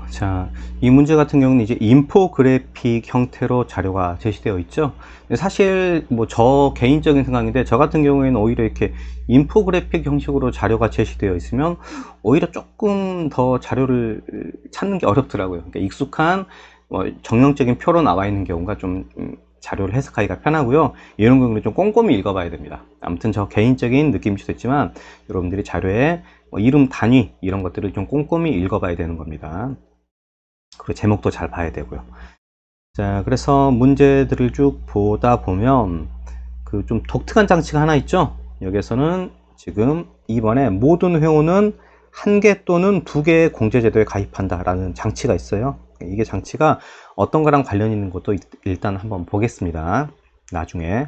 자, 이 문제 같은 경우는 이제 인포그래픽 형태로 자료가 제시되어 있죠. 사실 뭐 저 개인적인 생각인데, 저 같은 경우에는 오히려 이렇게 인포그래픽 형식으로 자료가 제시되어 있으면 오히려 조금 더 자료를 찾는 게 어렵더라고요. 그러니까 익숙한 뭐 정형적인 표로 나와 있는 경우가 좀 자료를 해석하기가 편하고요. 이런 경우는 좀 꼼꼼히 읽어봐야 됩니다. 아무튼 저 개인적인 느낌일 수도 있지만, 여러분들이 자료에 뭐 이름 단위 이런 것들을 좀 꼼꼼히 읽어봐야 되는 겁니다. 그리고 제목도 잘 봐야 되고요. 자, 그래서 문제들을 쭉 보다 보면 그 좀 독특한 장치가 하나 있죠. 여기에서는 지금 이번에 모든 회원은 1개 또는 2개의 공제제도에 가입한다 라는 장치가 있어요. 이게 장치가 어떤 거랑 관련 있는 것도 일단 한번 보겠습니다. 나중에.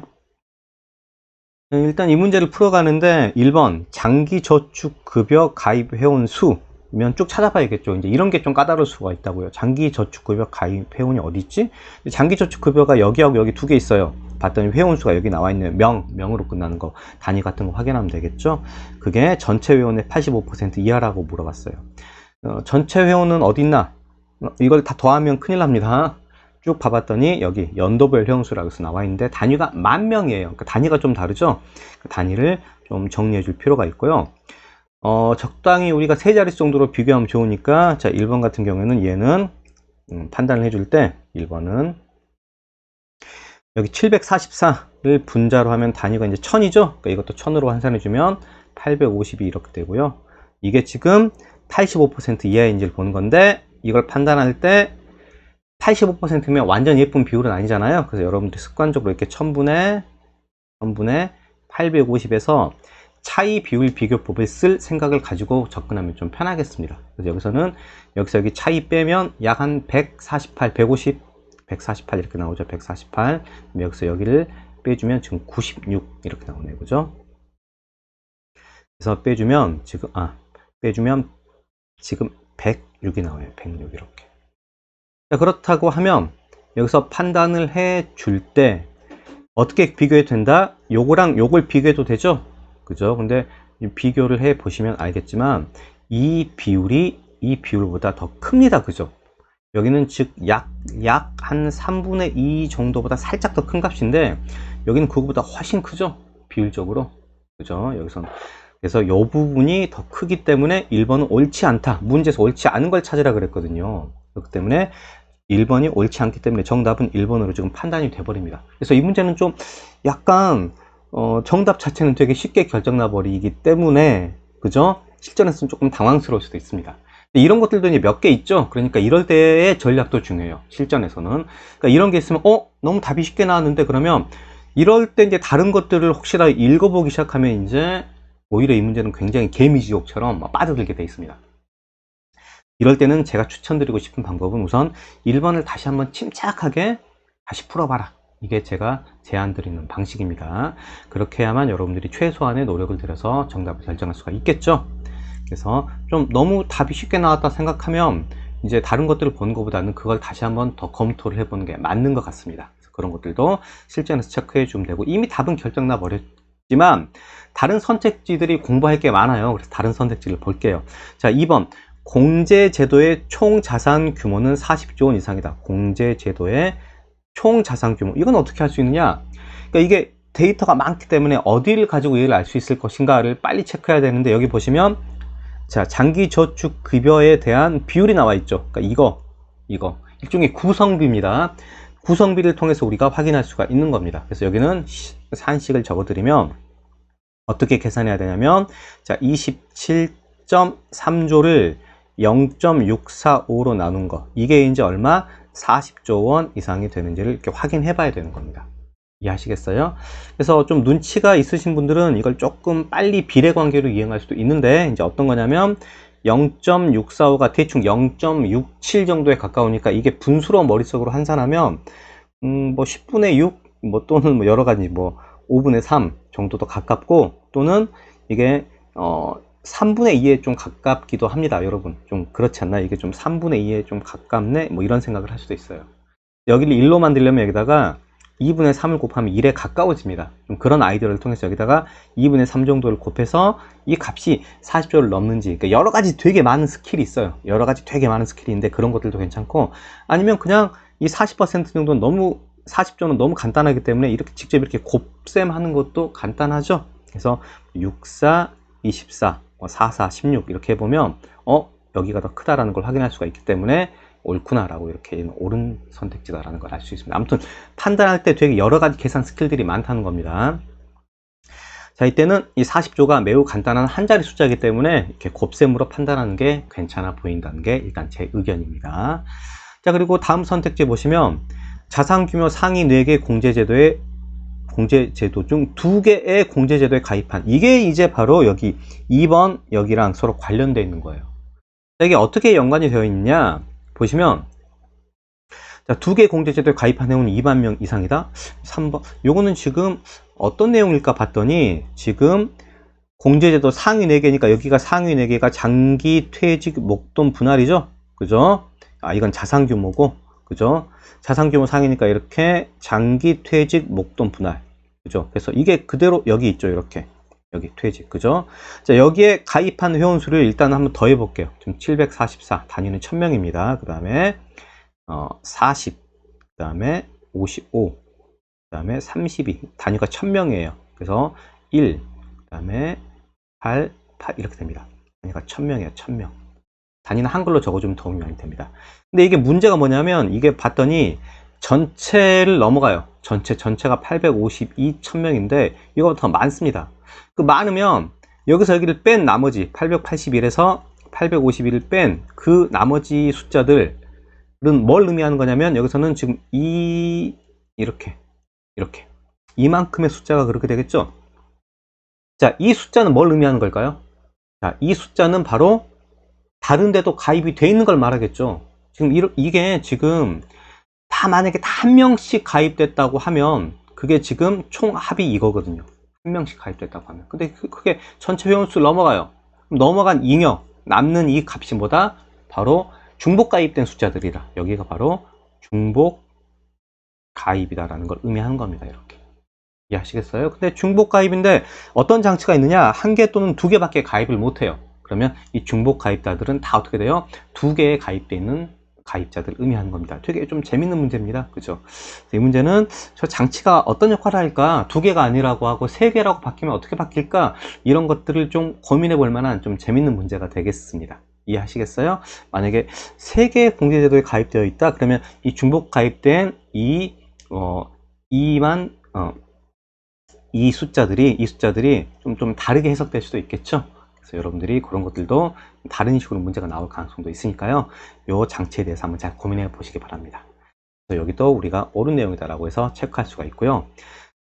일단 이 문제를 풀어가는데, 1번 장기저축급여 가입 회원 수면 쭉 찾아봐야겠죠. 이제 이런 게 좀 까다로울 수가 있다고요. 장기저축급여 가입 회원이 어디 있지? 장기저축급여가 여기하고 여기 2개 있어요. 봤더니 회원 수가 여기 나와 있는 명으로 끝나는 거, 단위 같은 거 확인하면 되겠죠. 그게 전체 회원의 85% 이하라고 물어봤어요. 전체 회원은 어디 있나? 이걸 다 더하면 큰일 납니다. 쭉 봐봤더니 여기 연도별 회원수라고 해서 나와 있는데, 단위가 10,000명이에요. 그러니까 단위가 좀 다르죠. 그 단위를 좀 정리해 줄 필요가 있고요. 적당히 우리가 3자릿수 정도로 비교하면 좋으니까, 자, 1번 같은 경우에는 얘는 판단을 해줄 때, 1번은 여기 744를 분자로 하면 단위가 이제 1000이죠. 그러니까 이것도 1000으로 환산해 주면 850이 이렇게 되고요. 이게 지금 85% 이하인지를 보는 건데, 이걸 판단할 때 85%면 완전 예쁜 비율은 아니잖아요. 그래서 여러분들이 습관적으로 이렇게 1000분의 850에서 차이 비율 비교법을 쓸 생각을 가지고 접근하면 좀 편하겠습니다. 그래서 여기서는 여기 차이 빼면 약 한 148, 150, 148 이렇게 나오죠. 148. 여기서 여기를 빼주면 지금 96 이렇게 나오네요. 그죠? 그래서 빼주면 지금 106이 나와요. 106 이렇게. 자, 그렇다고 하면 여기서 판단을 해 줄 때 어떻게 비교해도 된다? 요거랑 요걸 비교해도 되죠? 그죠? 근데 비교를 해 보시면 알겠지만 이 비율이 이 비율보다 더 큽니다. 그죠? 여기는 즉 약 한 3분의 2 정도보다 살짝 더 큰 값인데, 여기는 그거보다 훨씬 크죠? 비율적으로. 그죠? 여기서 그래서 이 부분이 더 크기 때문에 1번은 옳지 않다. 문제에서 옳지 않은 걸 찾으라 그랬거든요. 그렇기 때문에 1번이 옳지 않기 때문에 정답은 1번으로 지금 판단이 돼버립니다. 그래서 이 문제는 좀 약간 정답 자체는 되게 쉽게 결정나 버리기 때문에, 그죠? 실전에서는 조금 당황스러울 수도 있습니다. 이런 것들도 이제 몇 개 있죠. 그러니까 이럴 때의 전략도 중요해요. 실전에서는. 그러니까 이런 게 있으면 너무 답이 쉽게 나왔는데, 그러면 이럴 때 이제 다른 것들을 혹시나 읽어보기 시작하면 이제 오히려 이 문제는 굉장히 개미지옥처럼 빠져들게 돼 있습니다. 이럴 때는 제가 추천드리고 싶은 방법은 우선 1번을 다시 한번 침착하게 다시 풀어봐라. 이게 제가 제안드리는 방식입니다. 그렇게 해야만 여러분들이 최소한의 노력을 들여서 정답을 결정할 수가 있겠죠. 그래서 좀 너무 답이 쉽게 나왔다 생각하면 이제 다른 것들을 보는 것보다는 그걸 다시 한번 더 검토를 해보는 게 맞는 것 같습니다. 그런 것들도 실전에서 체크해 주면 되고, 이미 답은 결정나 버렸지만 다른 선택지들이 공부할 게 많아요. 그래서 다른 선택지를 볼게요. 자, 2번 공제제도의 총 자산 규모는 40조 원 이상이다. 공제제도의 총 자산 규모, 이건 어떻게 할 수 있느냐? 그러니까 이게 데이터가 많기 때문에 어디를 가지고 얘를 알 수 있을 것인가를 빨리 체크해야 되는데, 여기 보시면 자, 장기저축급여에 대한 비율이 나와 있죠. 그러니까 이거 일종의 구성비입니다. 구성비를 통해서 우리가 확인할 수가 있는 겁니다. 그래서 여기는 산식을 적어드리면 어떻게 계산해야 되냐면, 자, 27.3조를 0.645로 나눈 거, 이게 이제 얼마? 40조 원 이상이 되는지를 이렇게 확인해 봐야 되는 겁니다. 이해하시겠어요? 그래서 좀 눈치가 있으신 분들은 이걸 조금 빨리 비례관계로 이행할 수도 있는데, 이제 어떤 거냐면 0.645가 대충 0.67 정도에 가까우니까 이게 분수로 머릿속으로 환산하면 뭐 10분의 6 또는 뭐 여러 가지 5분의 3 정도도 가깝고, 또는 이게 3분의 2에 좀 가깝기도 합니다. 여러분 좀 그렇지 않나? 이게 좀 3분의 2에 좀 가깝네? 이런 생각을 할 수도 있어요. 여기를 1로 만들려면 여기다가 2분의 3을 곱하면 1에 가까워집니다. 좀 그런 아이디어를 통해서 여기다가 2분의 3 정도를 곱해서 이 값이 40조를 넘는지, 그러니까 여러 가지 되게 많은 스킬이 있어요. 여러 가지 되게 많은 스킬이 있는데 그런 것들도 괜찮고, 아니면 그냥 이 40% 정도는 너무 40조는 너무 간단하기 때문에 이렇게 직접 이렇게 곱셈하는 것도 간단하죠. 그래서 6, 4, 24, 4, 4, 16 이렇게 해보면 여기가 더 크다라는 걸 확인할 수가 있기 때문에 옳구나라고, 이렇게 옳은 선택지다라는 걸 알 수 있습니다. 아무튼 판단할 때 되게 여러 가지 계산 스킬들이 많다는 겁니다. 자, 이때는 이 40조가 매우 간단한 한 자리 숫자이기 때문에 이렇게 곱셈으로 판단하는 게 괜찮아 보인다는 게 일단 제 의견입니다. 자, 그리고 다음 선택지 보시면 자산 규모 상위 4개 공제제도에 공제제도 중 2개의 공제제도에 가입한, 이게 이제 바로 여기 2번 여기랑 서로 관련되어 있는 거예요. 이게 어떻게 연관이 되어 있느냐 보시면, 자, 2개 공제제도에 가입한 회원은 2만 명 이상이다. 3번 요거는 지금 어떤 내용일까 봤더니, 지금 공제제도 상위 4개니까 여기가 상위 4개가 장기 퇴직 목돈 분할이죠. 그죠? 이건 자산 규모고, 그죠? 자산 규모 상위니까 이렇게 장기 퇴직 목돈 분할, 그죠? 그래서 이게 그대로 여기 있죠. 이렇게 여기 퇴직, 그죠? 자, 여기에 가입한 회원 수를 일단 한번 더 해볼게요. 지금 744, 단위는 1000명입니다. 그 다음에 40, 그 다음에 55, 그 다음에 32, 단위가 1000명이에요. 그래서 1, 그 다음에 8, 8 이렇게 됩니다. 단위가 1000명이에요. 1000명. 단위는 한글로 적어주면 도움이 많이 됩니다. 근데 이게 문제가 뭐냐면, 이게 봤더니 전체를 넘어가요. 전체가 852,000명인데 이거보다 더 많습니다. 그 많으면 여기서 여기를 뺀 나머지 881에서 851을 뺀 그 나머지 숫자들은 뭘 의미하는 거냐면, 여기서는 지금 이렇게 이만큼의 숫자가 그렇게 되겠죠. 자, 이 숫자는 뭘 의미하는 걸까요? 자, 이 숫자는 바로 다른 데도 가입이 돼 있는 걸 말하겠죠. 지금 이게 지금 다 만약에 다 한 명씩 가입됐다고 하면 그게 지금 총 합이 이거거든요. 한 명씩 가입됐다고 하면. 근데 그게 전체 회원수를 넘어가요. 넘어간 잉여, 남는 이 값이 뭐다? 바로 중복 가입된 숫자들이라. 여기가 바로 중복 가입이다라는 걸 의미하는 겁니다. 이렇게. 이해하시겠어요? 근데 중복 가입인데 어떤 장치가 있느냐? 1개 또는 2개밖에 가입을 못해요. 그러면 이 중복 가입자들은 다 어떻게 돼요? 2개에 가입되어 있는 가입자들 의미하는 겁니다. 되게 좀 재밌는 문제입니다. 그죠? 이 문제는 저 장치가 어떤 역할을 할까? 2개가 아니라고 하고 3개라고 바뀌면 어떻게 바뀔까? 이런 것들을 좀 고민해 볼 만한 좀 재밌는 문제가 되겠습니다. 이해하시겠어요? 만약에 3개의 공제제도에 가입되어 있다. 그러면 이 중복 가입된 이 숫자들이 좀 다르게 해석될 수도 있겠죠? 그래서 여러분들이 그런 것들도 다른 식으로 문제가 나올 가능성도 있으니까요. 이 장치에 대해서 한번 잘 고민해 보시기 바랍니다. 그래서 여기도 우리가 옳은 내용이다라고 해서 체크할 수가 있고요.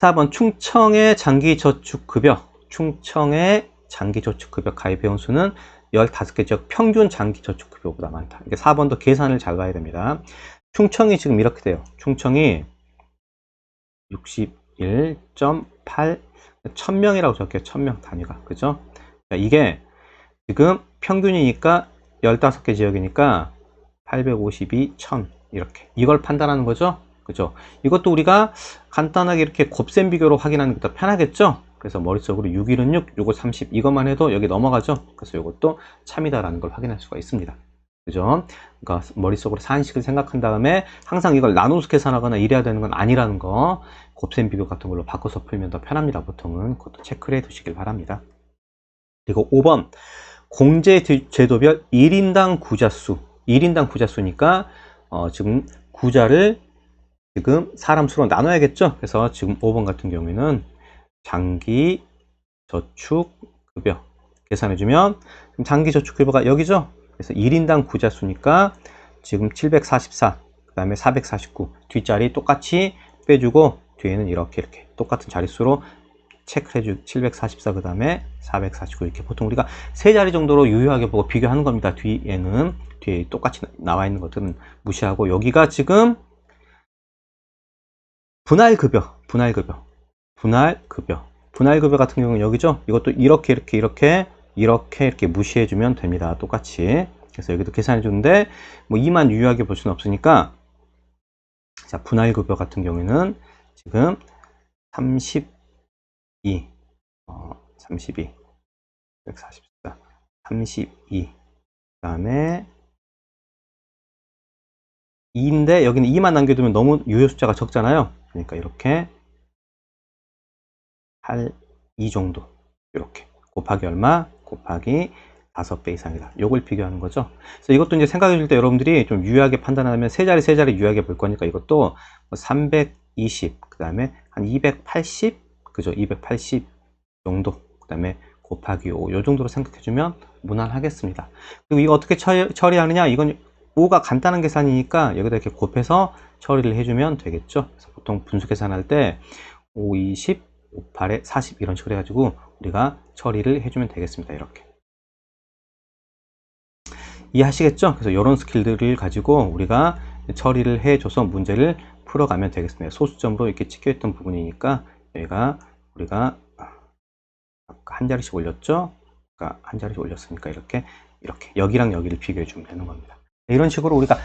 4번 충청의 장기저축급여. 충청의 장기저축급여 가입 회원 수는 15개 지역 평균 장기저축급여보다 많다. 이게 4번도 계산을 잘 봐야 됩니다. 충청이 지금 이렇게 돼요. 충청이 61.8, 1000명이라고 적게요. 1000명 단위가. 그죠? 이게 지금 평균이니까 15개 지역이니까 852, 1000 이렇게. 이걸 판단하는 거죠. 그죠? 이것도 우리가 간단하게 이렇게 곱셈 비교로 확인하는 게 더 편하겠죠? 그래서 머릿속으로 6일은 6, 6을 30 이것만 해도 여기 넘어가죠? 그래서 이것도 참이다라는 걸 확인할 수가 있습니다. 그죠? 그러니까 머릿속으로 산식을 생각한 다음에 항상 이걸 나눠서 계산하거나 이래야 되는 건 아니라는 거, 곱셈 비교 같은 걸로 바꿔서 풀면 더 편합니다. 보통은 그것도 체크를 해 두시길 바랍니다. 그리고 5번 공제제도별 1인당 구자수. 1인당 구자수니까 지금 구자를 지금 사람 수로 나눠야겠죠. 그래서 지금 5번 같은 경우에는 장기저축급여 계산해주면 장기저축급여가 여기죠. 그래서 1인당 구자수니까 지금 744, 그 다음에 449 뒷자리 똑같이 빼주고 뒤에는 이렇게 똑같은 자릿수로 체크해주 744, 그 다음에 449 이렇게 보통 우리가 세 자리 정도로 유효하게 보고 비교하는 겁니다. 뒤에 똑같이 나와 있는 것들은 무시하고, 여기가 지금 분할급여 같은 경우는 여기죠. 이것도 이렇게 무시해주면 됩니다. 똑같이. 그래서 여기도 계산해주는데 뭐 2만 유효하게 볼 수는 없으니까, 자, 분할급여 같은 경우에는 지금 32, 32, 144, 32, 그 다음에 2인데 여기는 2만 남겨두면 너무 유효 숫자가 적잖아요. 그러니까 이렇게 8, 2 정도, 이렇게 곱하기 얼마? 곱하기 5배 이상이다. 요걸 비교하는 거죠. 그래서 이것도 이제 생각해 줄 때 여러분들이 좀 유의하게 판단하면 세 자리 유의하게 볼 거니까 이것도 320, 그 다음에 한 280, 그죠? 280 정도, 그 다음에 곱하기 5, 요 정도로 생각해 주면 무난하겠습니다. 그리고 이거 어떻게 처리하느냐? 이건 5가 간단한 계산이니까 여기다 이렇게 곱해서 처리를 해주면 되겠죠. 그래서 보통 분수 계산할 때 5, 20, 5, 8에 40 이런 식으로 해가지고 우리가 처리를 해주면 되겠습니다. 이렇게. 이해하시겠죠? 그래서 이런 스킬들을 가지고 우리가 처리를 해줘서 문제를 풀어가면 되겠습니다. 소수점으로 이렇게 찍혀있던 부분이니까 여기가 우리가 아까 한 자리씩 올렸죠? 아까 한 자리씩 올렸으니까 이렇게 여기랑 여기를 비교해 주면 되는 겁니다. 이런 식으로 우리가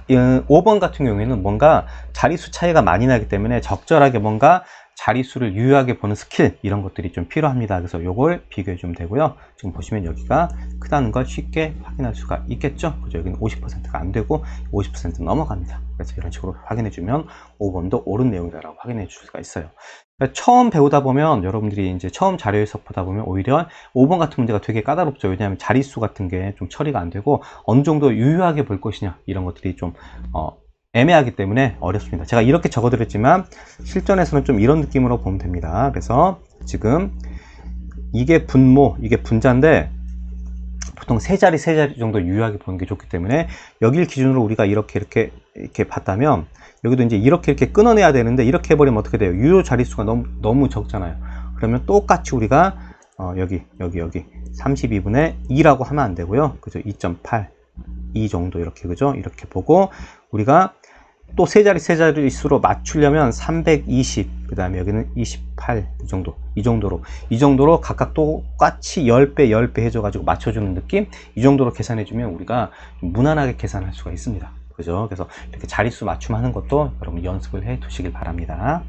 5번 같은 경우에는 뭔가 자릿수 차이가 많이 나기 때문에 적절하게 뭔가 자릿수를 유효하게 보는 스킬, 이런 것들이 좀 필요합니다. 그래서 요걸 비교해 주면 되고요. 지금 보시면 여기가 크다는 걸 쉽게 확인할 수가 있겠죠. 그죠? 여기는 50%가 안 되고 50% 넘어갑니다. 그래서 이런 식으로 확인해 주면 5번도 옳은 내용이다라고 확인해 줄 수가 있어요. 그러니까 처음 배우다 보면 여러분들이 이제 처음 자료에서 보다 보면 오히려 5번 같은 문제가 되게 까다롭죠. 왜냐하면 자릿수 같은 게 좀 처리가 안 되고 어느 정도 유효하게 볼 것이냐, 이런 것들이 좀 애매하기 때문에 어렵습니다. 제가 이렇게 적어드렸지만 실전에서는 좀 이런 느낌으로 보면 됩니다. 그래서 지금 이게 분모, 이게 분자인데 보통 세 자리 정도 유효하게 보는 게 좋기 때문에 여기를 기준으로 우리가 이렇게 봤다면 여기도 이제 이렇게 끊어내야 되는데 이렇게 해버리면 어떻게 돼요? 유효 자릿수가 너무 적잖아요. 그러면 똑같이 우리가 여기 32분의 2라고 하면 안 되고요. 그죠? 2.8, 2 정도 이렇게, 그죠? 이렇게 보고 우리가 또 세 자릿수로 맞추려면 320, 그 다음에 여기는 28, 이 정도로 각각 똑같이 10배 해줘가지고 맞춰주는 느낌? 이 정도로 계산해주면 우리가 무난하게 계산할 수가 있습니다. 그죠? 그래서 이렇게 자릿수 맞춤하는 것도 여러분 연습을 해 두시길 바랍니다.